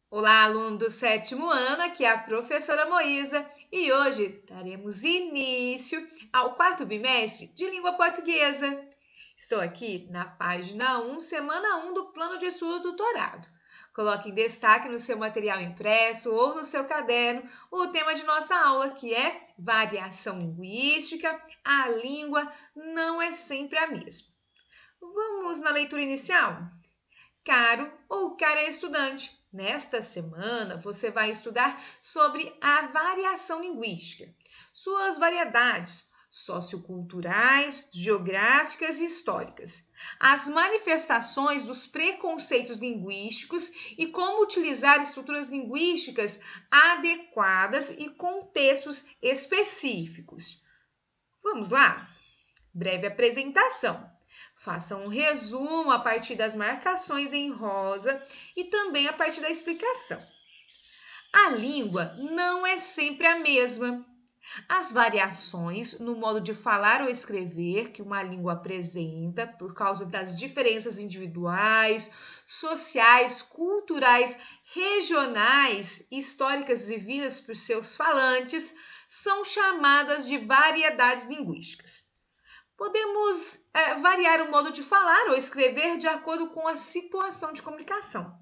Olá, aluno do sétimo ano, aqui é a professora Moísa e hoje daremos início ao quarto bimestre de língua portuguesa. Estou aqui na página 1, semana 1 do plano de estudo do doutorado. Coloque em destaque no seu material impresso ou no seu caderno o tema de nossa aula, que é variação linguística, a língua não é sempre a mesma. Vamos na leitura inicial? Caro ou cara estudante, nesta semana você vai estudar sobre a variação linguística, suas variedades socioculturais, geográficas e históricas, as manifestações dos preconceitos linguísticos e como utilizar estruturas linguísticas adequadas e contextos específicos. Vamos lá? Breve apresentação. Faça um resumo a partir das marcações em rosa e também a partir da explicação. A língua não é sempre a mesma. As variações no modo de falar ou escrever que uma língua apresenta, por causa das diferenças individuais, sociais, culturais, regionais e históricas vividas por seus falantes, são chamadas de variedades linguísticas. Podemos variar o modo de falar ou escrever de acordo com a situação de comunicação.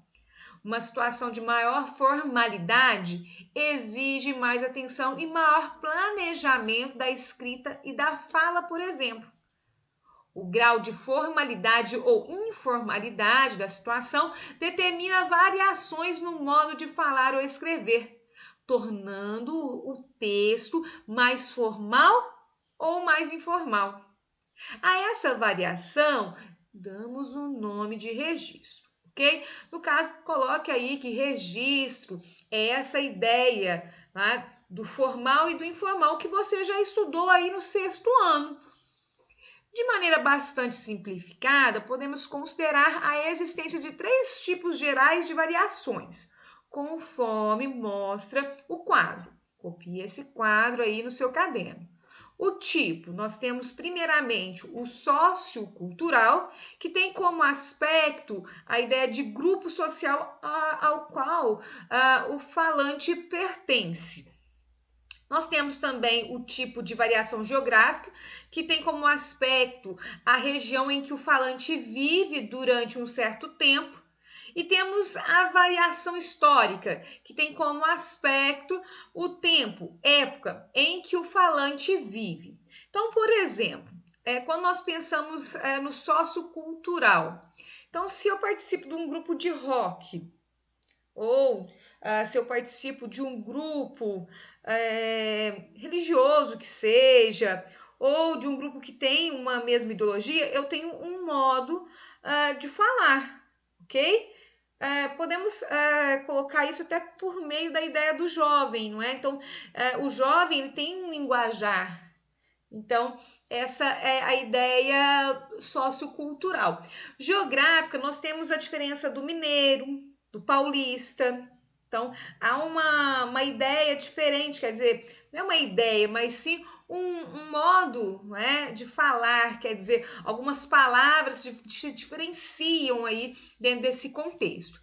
Uma situação de maior formalidade exige mais atenção e maior planejamento da escrita e da fala, por exemplo. O grau de formalidade ou informalidade da situação determina variações no modo de falar ou escrever, tornando o texto mais formal ou mais informal. A essa variação, damos o nome de registro, ok? No caso, coloque aí que registro é essa ideia, né, do formal e do informal que você já estudou aí no sexto ano. De maneira bastante simplificada, podemos considerar a existência de 3 tipos gerais de variações, conforme mostra o quadro. Copie esse quadro aí no seu caderno. O tipo, nós temos primeiramente o sociocultural, que tem como aspecto a ideia de grupo social ao qual o falante pertence. Nós temos também o tipo de variação geográfica, que tem como aspecto a região em que o falante vive durante um certo tempo. E temos a variação histórica, que tem como aspecto o tempo, época em que o falante vive. Então, por exemplo, quando nós pensamos no sociocultural, então, se eu participo de um grupo de rock, ou se eu participo de um grupo religioso que seja, ou de um grupo que tem uma mesma ideologia, eu tenho um modo de falar, ok? Podemos colocar isso até por meio da ideia do jovem, não é? Então, o jovem ele tem um linguajar. Então, essa é a ideia sociocultural. Geográfica, nós temos a diferença do mineiro, do paulista. Então, há uma ideia diferente, quer dizer, não é uma ideia, mas sim um modo, né, de falar, quer dizer, algumas palavras se diferenciam aí dentro desse contexto.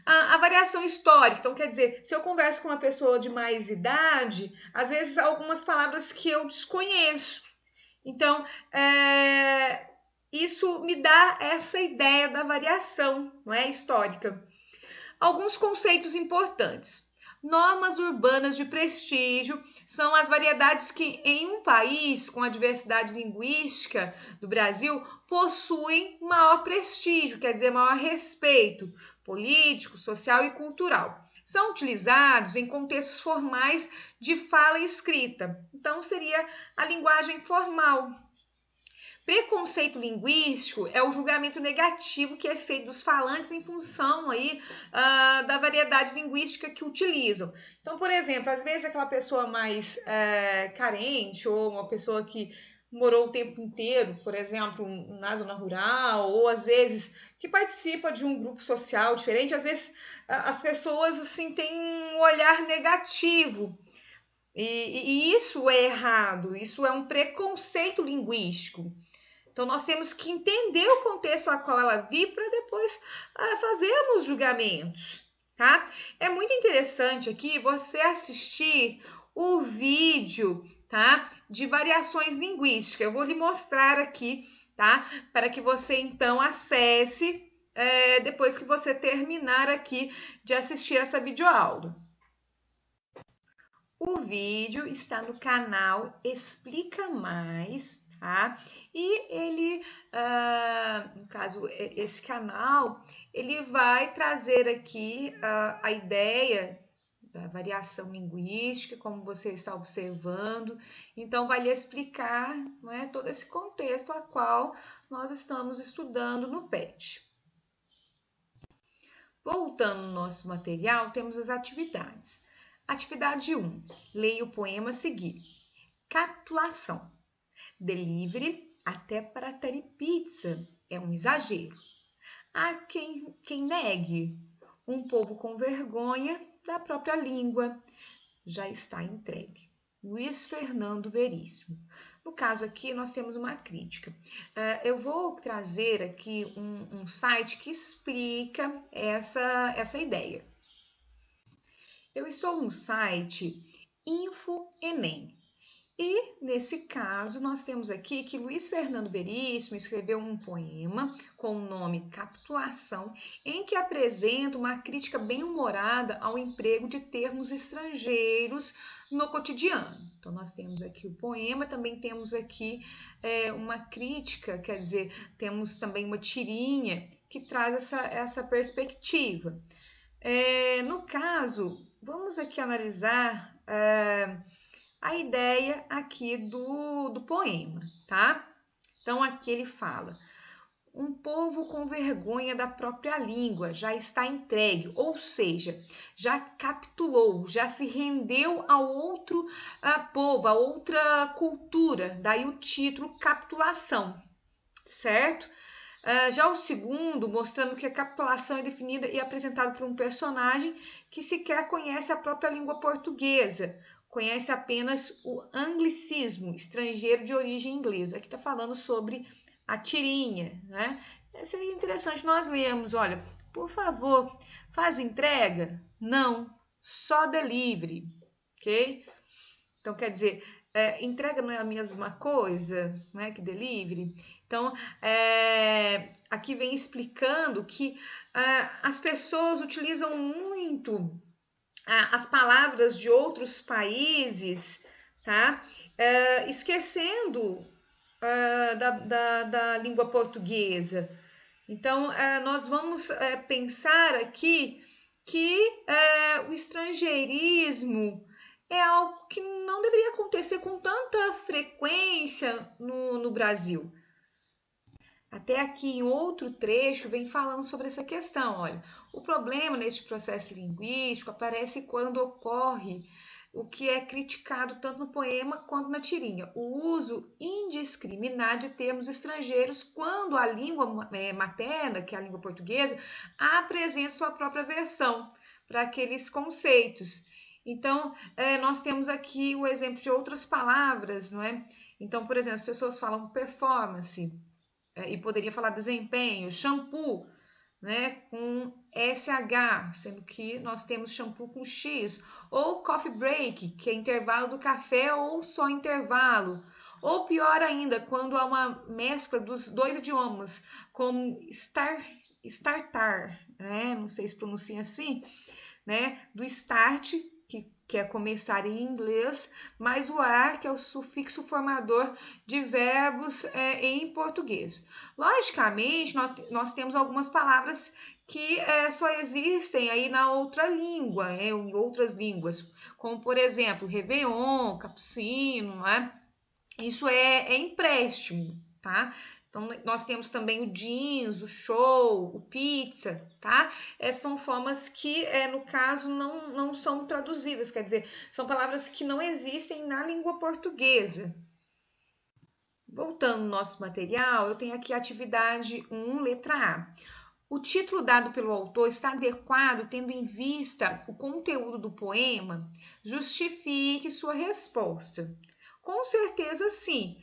A variação histórica, então quer dizer, se eu converso com uma pessoa de mais idade, às vezes algumas palavras que eu desconheço. Então, isso me dá essa ideia da variação, não é, histórica. Alguns conceitos importantes. Normas urbanas de prestígio são as variedades que, em um país com a diversidade linguística do Brasil, possuem maior prestígio, quer dizer, maior respeito político, social e cultural. São utilizados em contextos formais de fala e escrita. Então, seria a linguagem formal. Preconceito linguístico é o julgamento negativo que é feito dos falantes em função aí, da variedade linguística que utilizam. Então, por exemplo, às vezes aquela pessoa mais carente ou uma pessoa que morou o tempo inteiro, por exemplo, na zona rural, ou às vezes que participa de um grupo social diferente, às vezes as pessoas assim têm um olhar negativo. E isso é errado, isso é um preconceito linguístico. Então, nós temos que entender o contexto a qual ela vive para depois fazermos julgamentos, tá? É muito interessante aqui você assistir o vídeo, tá? De variações linguísticas. Eu vou lhe mostrar aqui, tá? Para que você, então, acesse depois que você terminar aqui de assistir essa videoaula. O vídeo está no canal Explica Mais, tá? E ele, no caso, esse canal, ele vai trazer aqui a ideia da variação linguística, como você está observando. Então, vai lhe explicar, não é, todo esse contexto a qual nós estamos estudando no PET. Voltando no nosso material, temos as atividades. Atividade 1. Leia o poema a seguir. Capitulação. Delivery até para ter pizza é um exagero. Há quem negue. Um povo com vergonha da própria língua. Já está entregue. Luiz Fernando Veríssimo. No caso aqui, nós temos uma crítica. Eu vou trazer aqui um site que explica essa ideia. Eu estou no site InfoEnem. E, nesse caso, nós temos aqui que Luiz Fernando Veríssimo escreveu um poema com o nome Capitulação, em que apresenta uma crítica bem-humorada ao emprego de termos estrangeiros no cotidiano. Então, nós temos aqui o poema, também temos aqui uma crítica, quer dizer, temos também uma tirinha que traz essa perspectiva. No caso, vamos aqui analisar a ideia aqui do poema, tá? Então, aqui ele fala: um povo com vergonha da própria língua já está entregue, ou seja, já capitulou, já se rendeu a outro povo, a outra cultura. Daí o título Capitulação, certo? Já o segundo, mostrando que a capitulação é definida e apresentada por um personagem que sequer conhece a própria língua portuguesa, conhece apenas o anglicismo, estrangeiro de origem inglesa. Aqui está falando sobre a tirinha, né? Seria interessante nós lermos, olha, por favor, faz entrega? Não, só delivery, ok? Então, quer dizer, entrega não é a mesma coisa, né, que delivery? Então, aqui vem explicando que as pessoas utilizam muito as palavras de outros países, tá? Esquecendo da língua portuguesa. Então, nós vamos pensar aqui que o estrangeirismo é algo que não deveria acontecer com tanta frequência no Brasil. Até aqui em outro trecho vem falando sobre essa questão. Olha, o problema neste processo linguístico aparece quando ocorre o que é criticado tanto no poema quanto na tirinha: o uso indiscriminado de termos estrangeiros quando a língua materna, que é a língua portuguesa, apresenta sua própria versão para aqueles conceitos. Então, nós temos aqui o exemplo de outras palavras, não é? Então, por exemplo, as pessoas falam performance, e poderia falar desempenho, shampoo, né, com SH, sendo que nós temos shampoo com X, ou coffee break, que é intervalo do café ou só intervalo, ou pior ainda, quando há uma mescla dos dois idiomas, como startar, né, não sei se pronuncia assim, né, do start, que é começar em inglês, mais o ar, que é o sufixo formador de verbos em português. Logicamente, nós temos algumas palavras que só existem aí na outra língua, em outras línguas, como, por exemplo, Réveillon, Capucino, né? Isso é empréstimo, tá? Então, nós temos também o jeans, o show, o pizza, tá? São formas que, no caso, não são traduzidas, quer dizer, são palavras que não existem na língua portuguesa. Voltando ao nosso material, eu tenho aqui a atividade 1, letra A. O título dado pelo autor está adequado tendo em vista o conteúdo do poema? Justifique sua resposta. Com certeza, sim.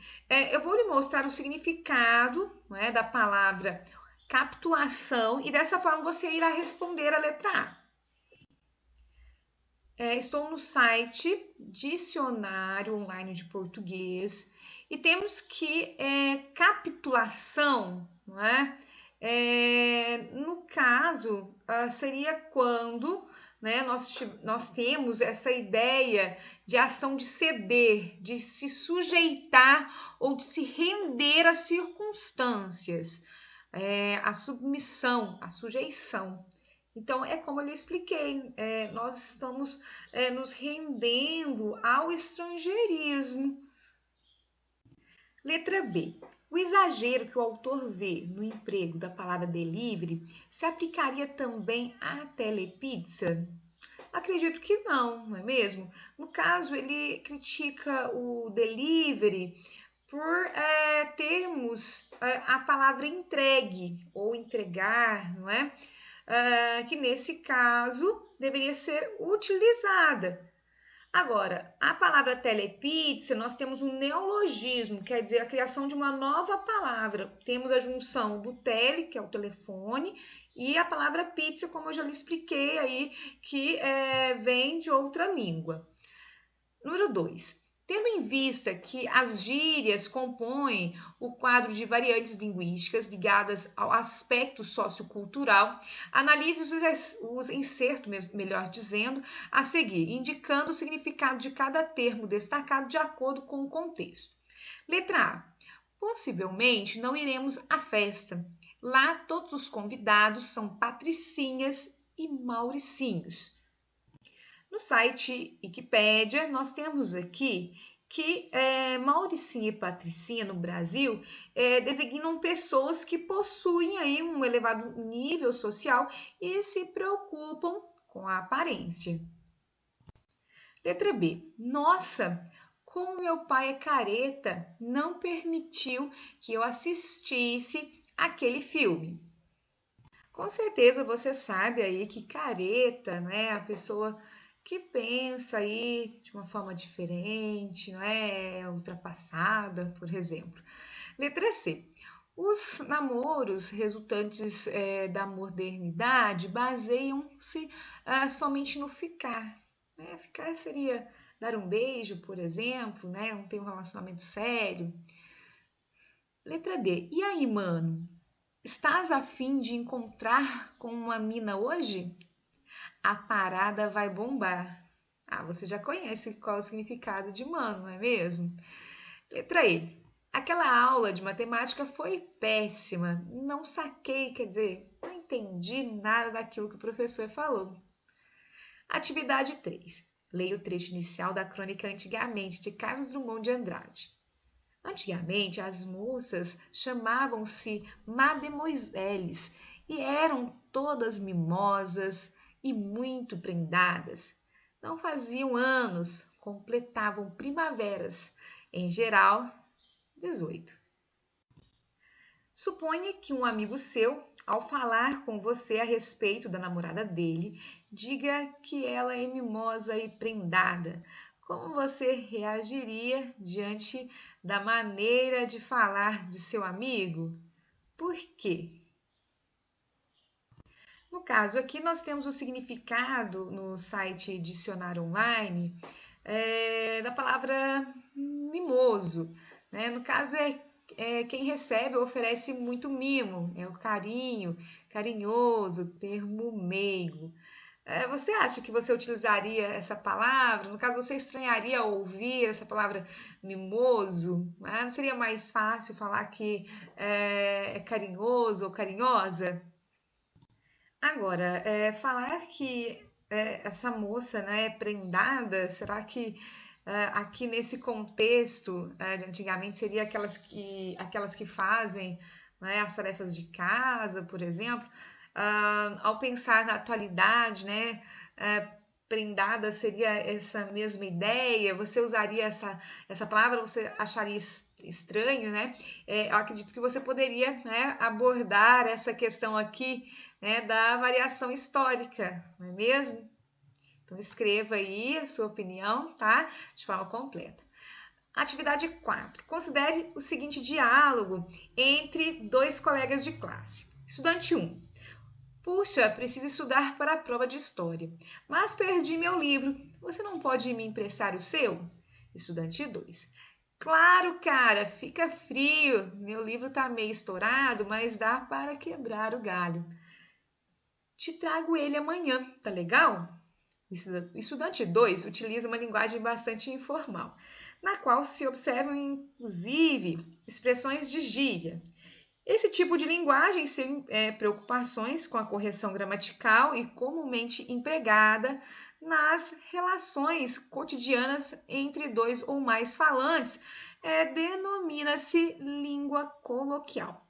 Eu vou lhe mostrar o significado, não é, da palavra capitulação e dessa forma você irá responder a letra A. Estou no site Dicionário Online de Português e temos que capitulação, não é? No caso, seria quando, né, nós temos essa ideia de ação de ceder, de se sujeitar ou de se render às circunstâncias, a submissão, a sujeição. Então, é como eu lhe expliquei, nós estamos nos rendendo ao estrangeirismo. Letra B. O exagero que o autor vê no emprego da palavra delivery se aplicaria também à telepizza? Acredito que não é mesmo? No caso, ele critica o delivery por termos a palavra entregue ou entregar, não é? Que nesse caso deveria ser utilizada. Agora, a palavra telepizza, nós temos um neologismo, quer dizer, a criação de uma nova palavra. Temos a junção do tele, que é o telefone, e a palavra pizza, como eu já lhe expliquei aí, que vem de outra língua. Número 2. Tendo em vista que as gírias compõem o quadro de variantes linguísticas ligadas ao aspecto sociocultural, analise os insertos, melhor dizendo, a seguir, indicando o significado de cada termo destacado de acordo com o contexto. Letra A. Possivelmente não iremos à festa. Lá todos os convidados são patricinhas e mauricinhos. No site Wikipédia, nós temos aqui que Mauricinha e Patricinha no Brasil designam pessoas que possuem aí um elevado nível social e se preocupam com a aparência. Letra B. Nossa, como meu pai é careta, não permitiu que eu assistisse aquele filme. Com certeza você sabe aí que careta, né, a pessoa que pensa aí de uma forma diferente, não é ultrapassada, por exemplo. Letra C. Os namoros resultantes da modernidade baseiam-se somente no ficar. Né? Ficar seria dar um beijo, por exemplo, né? Não ter um relacionamento sério. Letra D. E aí, mano? Estás a fim de encontrar com uma mina hoje? A parada vai bombar. Ah, você já conhece qual é o significado de mano, não é mesmo? Letra E. Aquela aula de matemática foi péssima. Não saquei, quer dizer, não entendi nada daquilo que o professor falou. Atividade 3. Leia o trecho inicial da crônica Antigamente, de Carlos Drummond de Andrade. Antigamente, as moças chamavam-se mademoiselles e eram todas mimosas e muito prendadas. Não faziam anos, completavam primaveras, em geral, 18. Suponha que um amigo seu, ao falar com você a respeito da namorada dele, diga que ela é mimosa e prendada. Como você reagiria diante da maneira de falar de seu amigo? Por quê? No caso aqui, nós temos o significado no site Dicionário Online da palavra mimoso. Né? No caso, quem recebe ou oferece muito mimo, é o carinho, carinhoso, termo meigo. Você acha que você utilizaria essa palavra? No caso, você estranharia ao ouvir essa palavra mimoso? Né? Não seria mais fácil falar que é carinhoso ou carinhosa? Agora, falar que essa moça, né, é prendada, será que aqui nesse contexto de antigamente seria aquelas que fazem, né, as tarefas de casa, por exemplo? Ao pensar na atualidade, né, prendada seria essa mesma ideia? Você usaria essa palavra? Você acharia estranho, né? Eu acredito que você poderia, né, abordar essa questão aqui, né, da variação histórica, não é mesmo? Então escreva aí a sua opinião, tá? De forma completa. Atividade 4. Considere o seguinte diálogo entre dois colegas de classe. Estudante 1. Puxa, preciso estudar para a prova de história, mas perdi meu livro. Você não pode me emprestar o seu? Estudante 2. Claro, cara, fica frio. Meu livro está meio estourado, mas dá para quebrar o galho. Te trago ele amanhã, tá legal? O estudante 2 utiliza uma linguagem bastante informal, na qual se observam, inclusive, expressões de gíria. Esse tipo de linguagem sem preocupações com a correção gramatical e comumente empregada nas relações cotidianas entre dois ou mais falantes, denomina-se língua coloquial.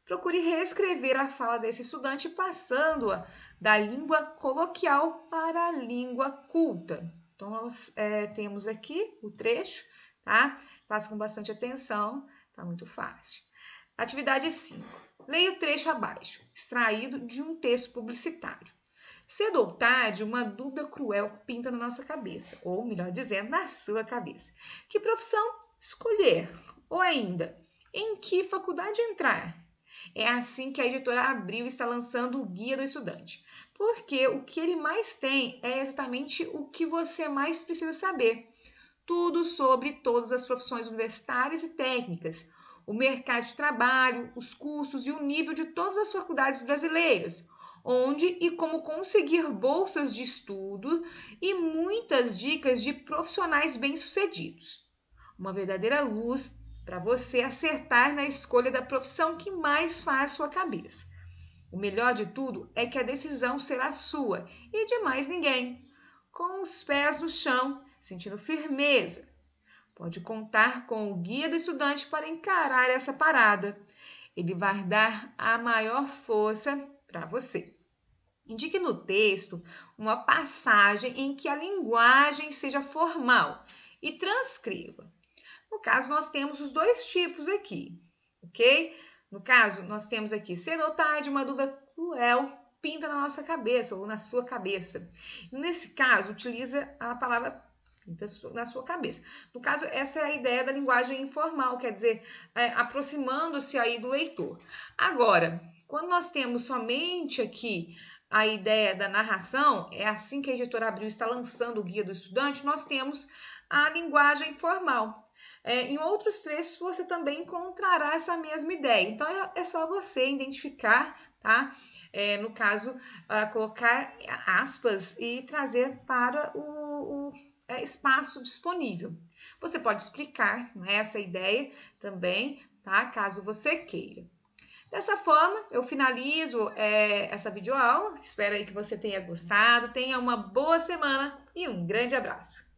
Procure reescrever a fala desse estudante passando-a da língua coloquial para a língua culta. Então, nós temos aqui o trecho, tá? Faça com bastante atenção, tá muito fácil. Atividade 5. Leia o trecho abaixo, extraído de um texto publicitário. Cedo ou tarde, uma dúvida cruel pinta na nossa cabeça, ou melhor dizendo, na sua cabeça. Que profissão escolher? Ou ainda, em que faculdade entrar? É assim que a editora Abril está lançando o Guia do Estudante, porque o que ele mais tem é exatamente o que você mais precisa saber. Tudo sobre todas as profissões universitárias e técnicas, o mercado de trabalho, os cursos e o nível de todas as faculdades brasileiras, onde e como conseguir bolsas de estudo e muitas dicas de profissionais bem-sucedidos. Uma verdadeira luz para você acertar na escolha da profissão que mais faz sua cabeça. O melhor de tudo é que a decisão será sua e de mais ninguém. Com os pés no chão, sentindo firmeza. Pode contar com o guia do estudante para encarar essa parada. Ele vai dar a maior força para você. Indique no texto uma passagem em que a linguagem seja formal e transcreva. No caso, nós temos os dois tipos aqui, ok? No caso, nós temos aqui cedo ou tarde, uma dúvida cruel pinta na nossa cabeça ou na sua cabeça. Nesse caso, utiliza a palavra pinta na sua cabeça. No caso, essa é a ideia da linguagem informal, quer dizer, aproximando-se aí do leitor. Agora, quando nós temos somente aqui a ideia da narração, é assim que a editora Abril está lançando o Guia do Estudante, nós temos a linguagem formal. Em outros trechos você também encontrará essa mesma ideia. Então é só você identificar, tá? No caso, colocar aspas e trazer para o espaço disponível. Você pode explicar, né, essa ideia também, tá? Caso você queira. Dessa forma, eu finalizo essa videoaula. Espero aí que você tenha gostado. Tenha uma boa semana e um grande abraço.